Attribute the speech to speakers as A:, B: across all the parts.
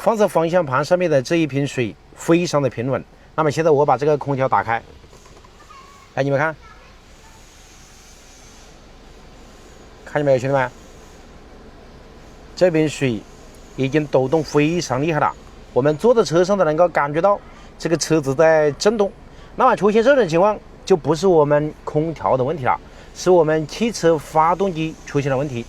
A: 放在方向盘上面的这一瓶水非常的平稳。那么现在我把这个空调打开，哎，你们看，看见没有，兄弟们？这瓶水已经抖动非常厉害了，我们坐在车上的能够感觉到这个车子在震动。那么出现这种情况，就不是我们空调的问题了，是我们汽车发动机出现了问题。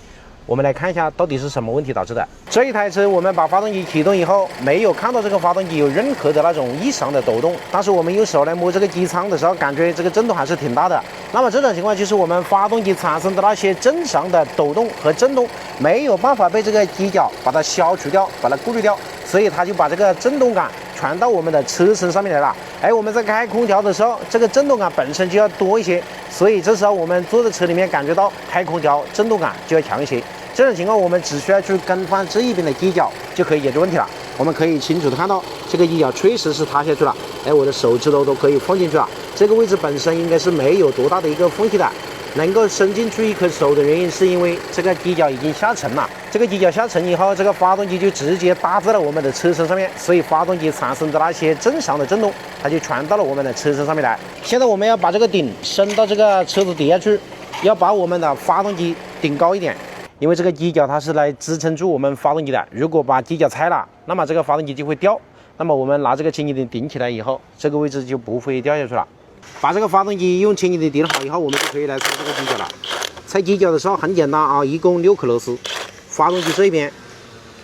A: 我们来看一下到底是什么问题导致的。这一台车我们把发动机启动以后，没有看到这个发动机有任何的那种异常的抖动，但是我们用手来摸这个机舱的时候，感觉这个震动还是挺大的。那么这种情况就是我们发动机产生的那些正常的抖动和震动没有办法被这个机脚把它消除掉，把它过滤掉，所以它就把这个震动感传到我们的车身上面来了。哎，我们在开空调的时候，这个震动感本身就要多一些，所以这时候我们坐在车里面感觉到开空调震动感就要强一些。这种情况我们只需要去更换这一边的机脚就可以解决问题了。我们可以清楚的看到这个机脚确实是塌下去了，哎，我的手指头都可以放进去了。这个位置本身应该是没有多大的一个缝隙的，能够伸进去一颗手的原因是因为这个机脚已经下沉了。这个机脚下沉以后，这个发动机就直接搭在了我们的车身上面，所以发动机产生的那些正常的震动，它就传到了我们的车身上面来。现在我们要把这个顶伸到这个车子底下去，要把我们的发动机顶高一点。因为这个机脚它是来支撑住我们发动机的，如果把机脚拆了，那么这个发动机就会掉。那么我们拿这个轻轻的顶起来以后，这个位置就不会掉下去了。把这个发动机用轻轻的顶好以后，我们就可以来拆这个机脚了。拆机脚的时候很简单啊，一共6颗螺丝，发动机这边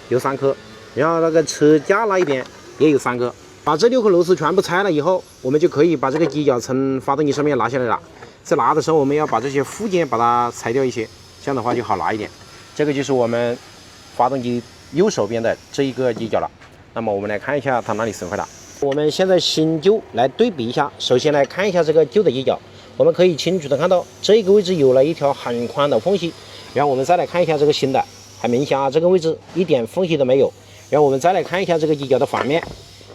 A: 有3颗，然后那个车架那一边也有3颗。把这6颗螺丝全部拆了以后，我们就可以把这个机脚从发动机上面拿下来了。在拿的时候，我们要把这些附件把它拆掉一些，这样的话就好拿一点。这个就是我们发动机右手边的这一个机脚了。那么我们来看一下它哪里损坏了。我们现在新旧来对比一下，首先来看一下这个旧的机脚，我们可以清楚的看到这个位置有了一条很宽的缝隙。然后我们再来看一下这个新的，很明显啊，这个位置一点缝隙都没有。然后我们再来看一下这个机脚的反面，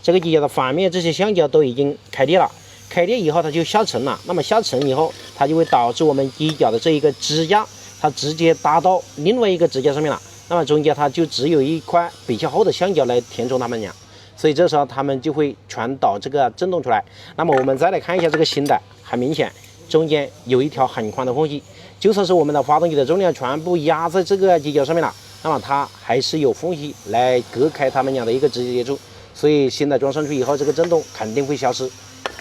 A: 这个机脚的反面这些橡胶都已经开裂了，开裂以后它就下沉了。那么下沉以后，它就会导致我们机脚的这一个支架，它直接搭到另外一个支架上面了，那么中间它就只有一块比较厚的橡胶来填充它们俩，所以这时候它们就会传导这个震动出来。那么我们再来看一下这个新的，很明显中间有一条很宽的缝隙，就算是我们的发动机的重量全部压在这个机脚上面了，那么它还是有缝隙来隔开它们俩的一个直接接触，所以新的装上去以后，这个震动肯定会消失。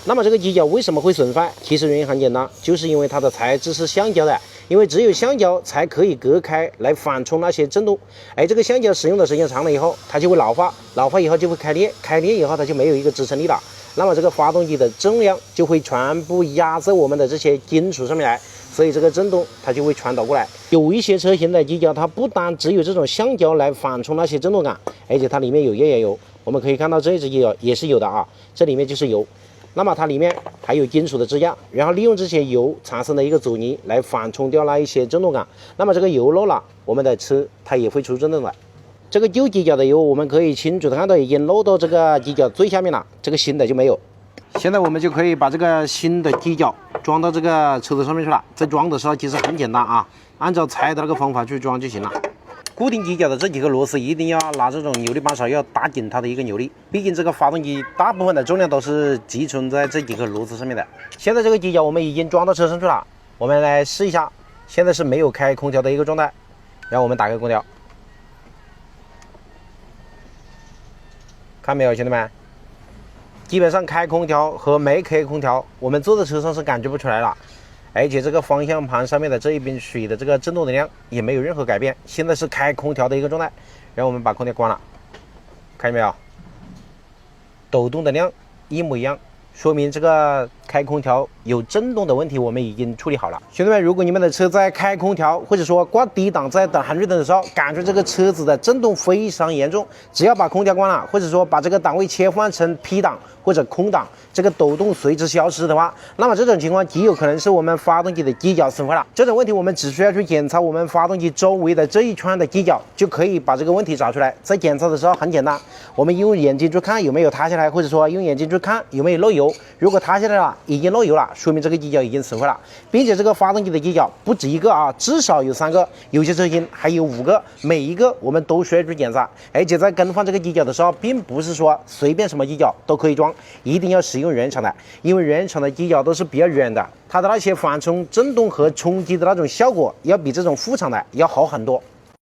A: 那么这个机脚为什么会损坏？其实原因很简单，就是因为它的材质是橡胶的，因为只有橡胶才可以隔开来缓冲那些震动。哎，这个橡胶使用的时间长了以后，它就会老化，老化以后就会开裂，开裂以后它就没有一个支撑力了。那么这个发动机的重量就会全部压在我们的这些金属上面来，所以这个震动它就会传导过来。有一些车型的机脚，它不单只有这种橡胶来缓冲那些震动感，而且它里面有液油。我们可以看到这只机脚也是有的啊，这里面就是油。那么它里面还有金属的支架，然后利用这些油产生的一个阻尼来缓冲掉那一些震动感。那么这个油漏了，我们的车它也会出震动的。这个旧机脚的油我们可以清楚的看到已经漏到这个机脚最下面了，这个新的就没有。现在我们就可以把这个新的机脚装到这个车子上面去了。在装的时候其实很简单啊，按照拆的那个方法去装就行了。固定机脚的这几个螺丝一定要拿这种扭力扳手要打紧它的一个扭力，毕竟这个发动机大部分的重量都是集中在这几个螺丝上面的。现在这个机脚我们已经装到车上去了，我们来试一下。现在是没有开空调的一个状态，然后我们打开空调，看没有兄弟们，基本上开空调和没开空调我们坐在车上是感觉不出来了。而且这个方向盘上面的这一瓶水的这个震动能量也没有任何改变，现在是开空调的一个状态。然后我们把空调关了，看见没有？抖动的量一模一样，说明这个开空调有震动的问题我们已经处理好了。兄弟们，如果你们的车在开空调或者说挂低档在等红绿灯的时候，感觉这个车子的震动非常严重，只要把空调关了，或者说把这个档位切换成 P 档或者空档，这个抖动随之消失的话，那么这种情况极有可能是我们发动机的机脚损坏了。这种问题我们只需要去检查我们发动机周围的这一圈的机脚，就可以把这个问题找出来。在检查的时候很简单，我们用眼睛去看有没有塌下来，或者说用眼睛去看有没有漏油。如果塌下来了，已经漏油了，说明这个液角已经损坏了，并且这个发动机的液角不止一个啊，至少有3个，有些车型还有5个，每一个我们都需要去检查。而且在更换这个液角的时候，并不是说随便什么液角都可以装，一定要使用原厂的，因为原厂的液角都是比较软的，它的那些缓冲、震动和冲击的那种效果要比这种副厂的要好很多。